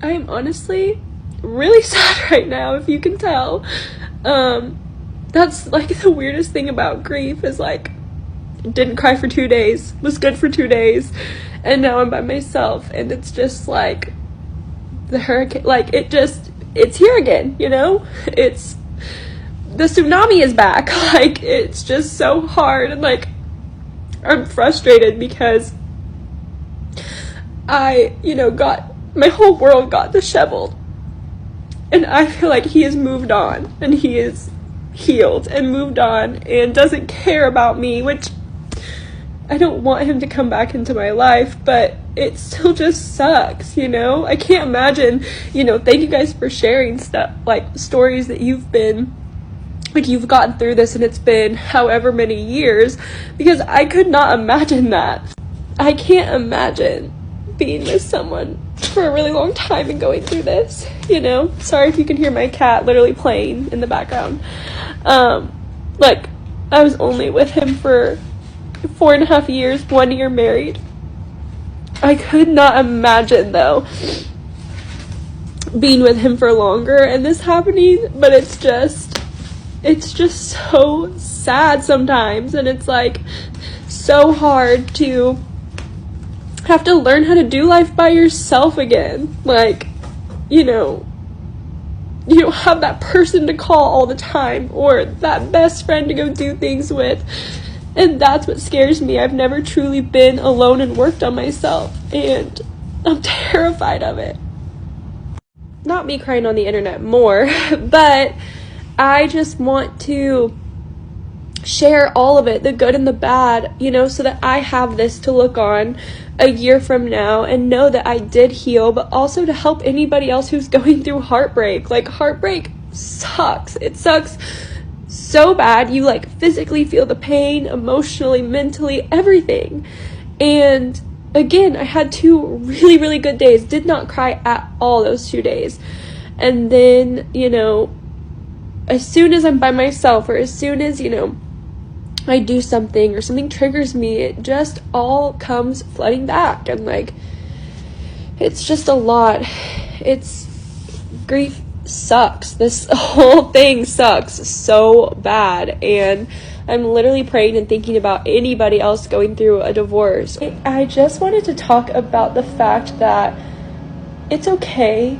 I'm honestly really sad right now, if you can tell. That's like the weirdest thing about grief is like, didn't cry for 2 days, was good for 2 days, and now I'm by myself, and it's just like the hurricane, like it's here again, you know? It's, the tsunami is back. Like, it's just so hard, and like, I'm frustrated because I, got, my whole world got disheveled, and I feel like he has moved on, and he is healed and moved on and doesn't care about me, which I don't want him to come back into my life, but it still just sucks, I can't imagine, thank you guys for sharing stuff, like stories that you've gotten through this and it's been however many years, because I could not imagine that. I can't imagine being with someone for a really long time and going through this, Sorry if you can hear my cat literally playing in the background. Like, I was only with him for 4.5 years, 1 year married. I could not imagine, though, being with him for longer and this happening, but it's just so sad sometimes, and it's like so hard to have to learn how to do life by yourself again. Like, you don't have that person to call all the time or that best friend to go do things with. And that's what scares me. I've never truly been alone and worked on myself, and I'm terrified of it. Not me crying on the internet more, but I just want to share all of it, the good and the bad, so that I have this to look on a year from now and know that I did heal, but also to help anybody else who's going through heartbreak. Like, heartbreak sucks. It sucks so bad. You like physically feel the pain, emotionally, mentally, everything. And again, I had 2 really, really good days. Did not cry at all those 2 days. And then, as soon as I'm by myself, or as soon as, I do something or something triggers me, it just all comes flooding back. And like, it's just a lot. Grief sucks. This whole thing sucks so bad, and I'm literally praying and thinking about anybody else going through a divorce. I just wanted to talk about the fact that it's okay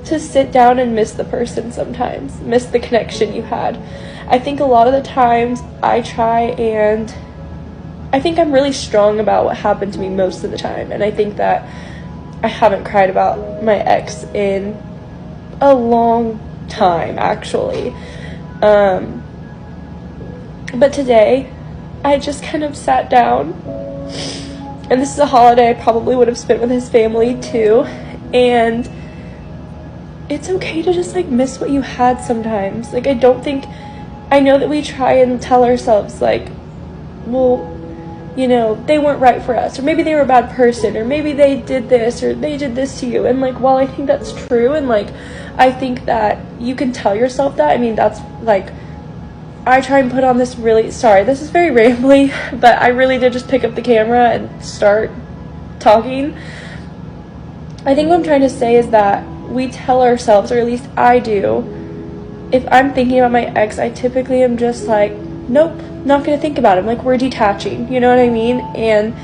to sit down and miss the person sometimes, miss the connection you had. I think a lot of the times I try, and I think I'm really strong about what happened to me most of the time, and I think that I haven't cried about my ex in a long time, actually. But today, I just kind of sat down, and this is a holiday I probably would have spent with his family too, and it's okay to just like miss what you had sometimes. Like, I know that we try and tell ourselves like, well, they weren't right for us, or maybe they were a bad person, or maybe they did this, or they did this to you. And like, while I think that's true, and like, I think that you can tell yourself that, I mean, that's like, I try and put on this sorry, this is very rambly, but I really did just pick up the camera and start talking. I think what I'm trying to say is that we tell ourselves, or at least I do, if I'm thinking about my ex, I typically am just like, nope, not gonna think about him. Like, we're detaching, you know what I mean? And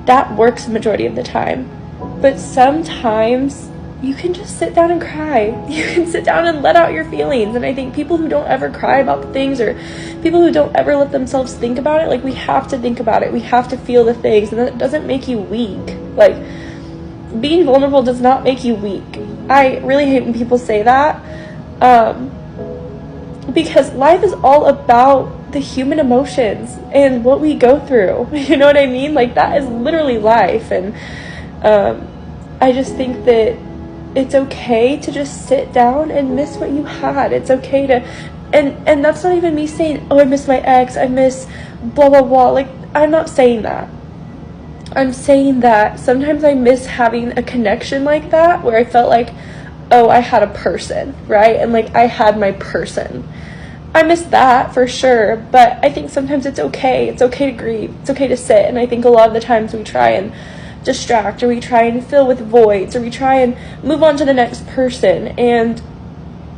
that works the majority of the time. But sometimes you can just sit down and cry. You can sit down and let out your feelings. And I think people who don't ever cry about the things, or people who don't ever let themselves think about it, like, we have to think about it. We have to feel the things, and that doesn't make you weak. Like, being vulnerable does not make you weak. I really hate when people say that. Because life is all about the human emotions and what we go through. You know what I mean? Like, that is literally life. And I just think that it's okay to just sit down and miss what you had. It's okay to, and that's not even me saying, oh, I miss my ex, I miss blah, blah, blah. Like, I'm not saying that. I'm saying that sometimes I miss having a connection like that, where I felt like, oh, I had a person, right? And like, I had my person. I miss that for sure, but I think sometimes it's okay. It's okay to grieve. It's okay to sit. And I think a lot of the times we try and distract, or we try and fill with voids, or we try and move on to the next person. And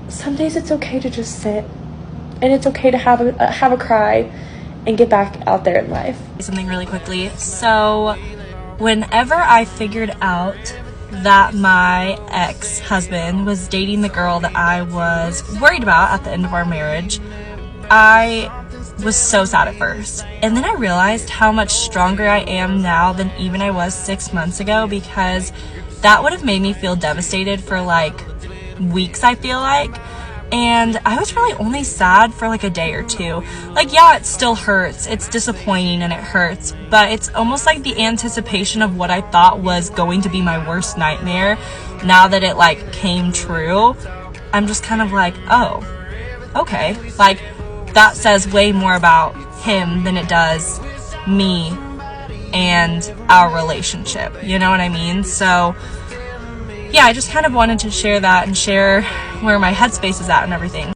some days it's okay to just sit, and it's okay to have a cry and get back out there in life. Something really quickly. So whenever I figured out that my ex-husband was dating the girl that I was worried about at the end of our marriage, I was so sad at first. And then I realized how much stronger I am now than even I was 6 months ago, because that would have made me feel devastated for like weeks, I feel like. And I was really only sad for like a day or two. Like, yeah, it still hurts. It's disappointing and it hurts. But it's almost like the anticipation of what I thought was going to be my worst nightmare. Now that it like came true, I'm just kind of like, oh, okay. Like, that says way more about him than it does me and our relationship. You know what I mean? So yeah, I just kind of wanted to share that and share where my headspace is at and everything.